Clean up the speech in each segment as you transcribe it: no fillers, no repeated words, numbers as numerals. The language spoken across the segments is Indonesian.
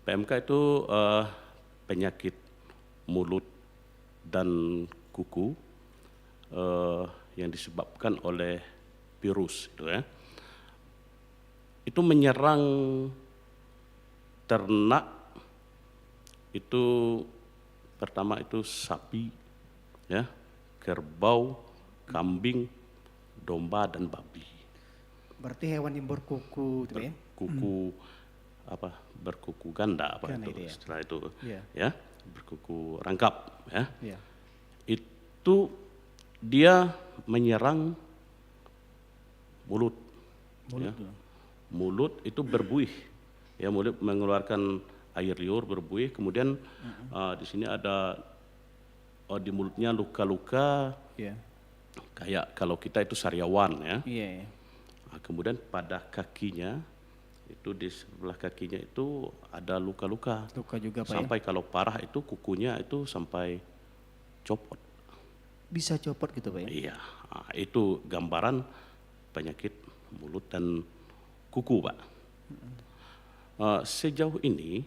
PMK itu penyakit mulut dan kuku yang disebabkan oleh virus, gitu ya. Itu menyerang ternak, itu pertama itu sapi, ya, kerbau, kambing, domba dan babi. Berarti hewan yang berkuku itu ya? Kuku berkuku ganda Ganda itu ya. setelah itu, Iya. ya, berkuku rangkap, ya. Iya. Itu dia menyerang mulut, ya. Mulut itu berbuih, ya, mulut mengeluarkan air liur berbuih. Kemudian di sini ada di mulutnya luka-luka, Iya. kayak kalau kita itu sariawan, ya. Iya. Kemudian pada kakinya itu, di sebelah kakinya itu ada luka-luka. Luka juga Pak Sampai kalau parah itu kukunya itu sampai copot. Bisa copot gitu Pak ya? Iya, itu gambaran penyakit mulut dan kuku, Pak. Sejauh ini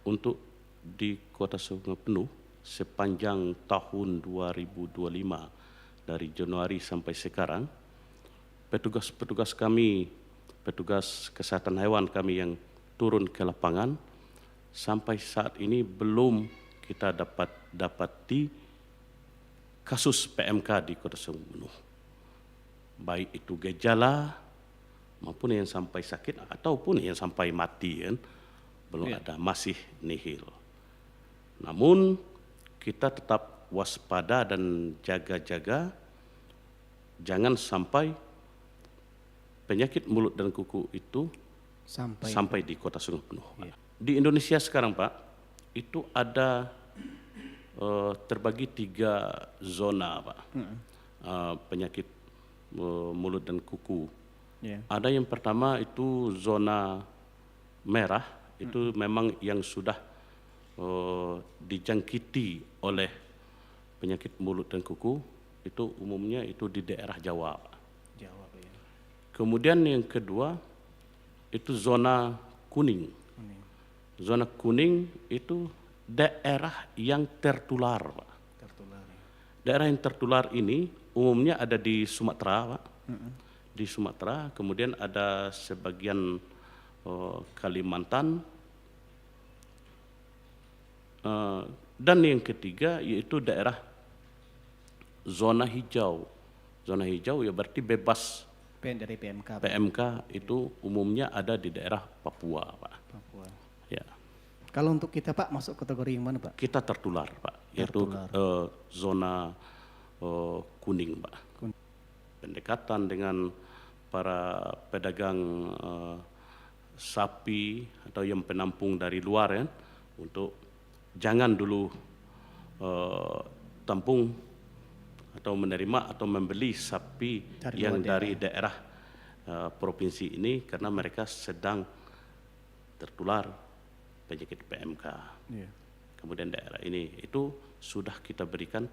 untuk di Kota Sungai Penuh sepanjang tahun 2025 dari Januari sampai sekarang, petugas-petugas kami, petugas kesehatan hewan kami yang turun ke lapangan, sampai saat ini belum kita dapati kasus PMK di Kota Sungai Penuh. Baik itu gejala maupun yang sampai sakit ataupun yang sampai mati, kan, belum ada, masih nihil. Namun kita tetap waspada dan jaga-jaga jangan sampai penyakit mulut dan kuku itu sampai di Kota Sungai Penuh. Ya. Di Indonesia sekarang, Pak, itu ada terbagi 3 zona, Pak, penyakit mulut dan kuku. Ada yang pertama itu zona merah, itu memang yang sudah dijangkiti oleh penyakit mulut dan kuku, itu umumnya itu di daerah Jawa, Pak. Kemudian yang kedua itu zona kuning. Zona kuning itu daerah yang tertular, Pak. Daerah yang tertular ini umumnya ada di Sumatera, Pak. Di Sumatera, kemudian ada sebagian Kalimantan, dan yang ketiga yaitu daerah zona hijau. Zona hijau ya berarti bebas dari PMK. PMK itu umumnya ada di daerah Papua, Pak. Papua. Ya. Kalau untuk kita Pak masuk kategori yang mana, Pak? Kita tertular, Pak, yaitu zona kuning, Pak. Pendekatan dengan para pedagang sapi atau yang penampung dari luar, ya, untuk jangan dulu tampung atau menerima atau membeli sapi yang dari daerah provinsi ini karena mereka sedang tertular penyakit PMK. Kemudian daerah ini itu sudah kita berikan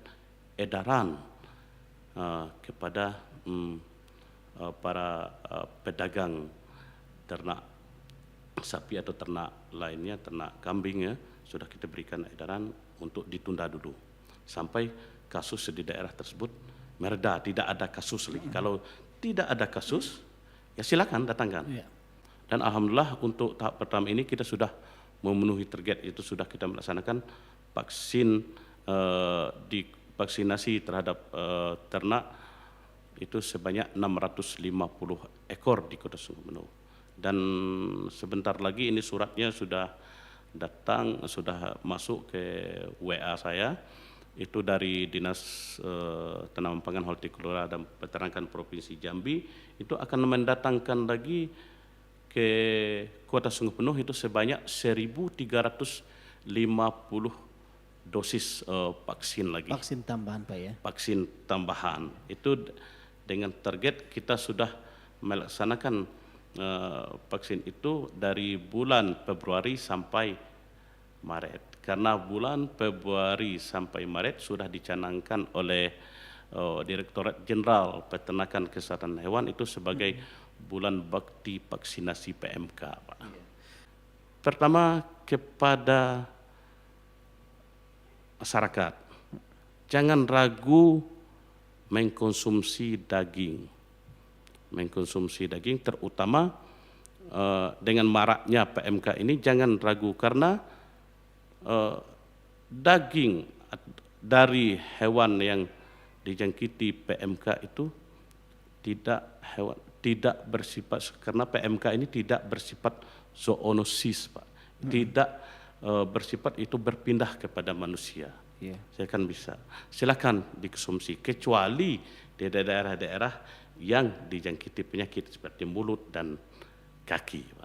edaran kepada para pedagang ternak sapi atau ternak lainnya, ternak kambing, ya, sudah kita berikan edaran untuk ditunda dulu sampai kasus di daerah tersebut mereda, tidak ada kasus lagi. Kalau tidak ada kasus, ya silakan datangkan. Dan alhamdulillah untuk tahap pertama ini kita sudah memenuhi target, itu sudah kita melaksanakan vaksinasi terhadap ternak itu sebanyak 650 ekor di Kota Sungai Penuh. Dan sebentar lagi ini suratnya sudah datang, sudah masuk ke WA saya, itu dari Dinas Tanaman Pangan, Hortikultura dan Peternakan Provinsi Jambi, itu akan mendatangkan lagi ke Kota Sungai Penuh itu sebanyak 1.350 dosis vaksin lagi. Vaksin tambahan, Pak, ya? Vaksin tambahan. Itu dengan target kita sudah melaksanakan vaksin itu dari bulan Februari sampai Maret. Karena bulan Februari sampai Maret sudah dicanangkan oleh Direktorat Jenderal Peternakan Kesehatan Hewan itu sebagai bulan bakti vaksinasi PMK, Pak. Pertama, kepada masyarakat, jangan ragu mengkonsumsi daging. Mengkonsumsi daging terutama dengan maraknya PMK ini jangan ragu karena daging dari hewan yang dijangkiti PMK itu tidak bersifat, karena PMK ini tidak bersifat zoonosis, Pak. Tidak bersifat itu berpindah kepada manusia. Saya kan bisa. Silakan dikonsumsi kecuali di daerah-daerah yang dijangkiti penyakit seperti mulut dan kaki.